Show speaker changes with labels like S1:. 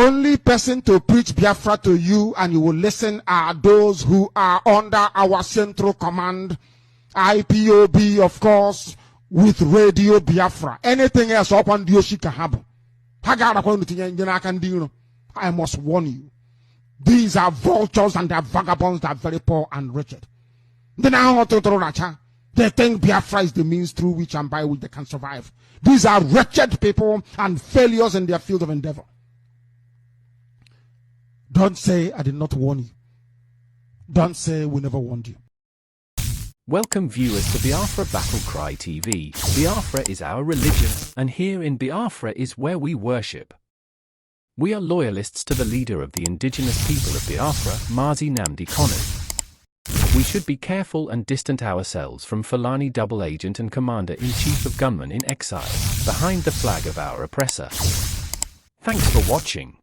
S1: only person to preach Biafra to you and you will listen are those who are under our central command, IPOB, of course, with Radio Biafra. Anything else upon Dioshika Habu. I must warn you. These are vultures and they are vagabonds that are very poor and wretched. They think Biafra is the means through which and by which they can survive. These are wretched people and failures in their field of endeavor. Don't say I did not warn you. Don't say we never warned you.
S2: Welcome viewers to Biafra Battle Cry TV. Biafra is our religion, and here in Biafra is where we worship. We are loyalists to the leader of the indigenous people of Biafra, Mazi Nnamdi Kanu. We should be careful and distant ourselves from Fulani double agent and commander-in-chief of gunmen in exile, behind the flag of our oppressor. Thanks for watching.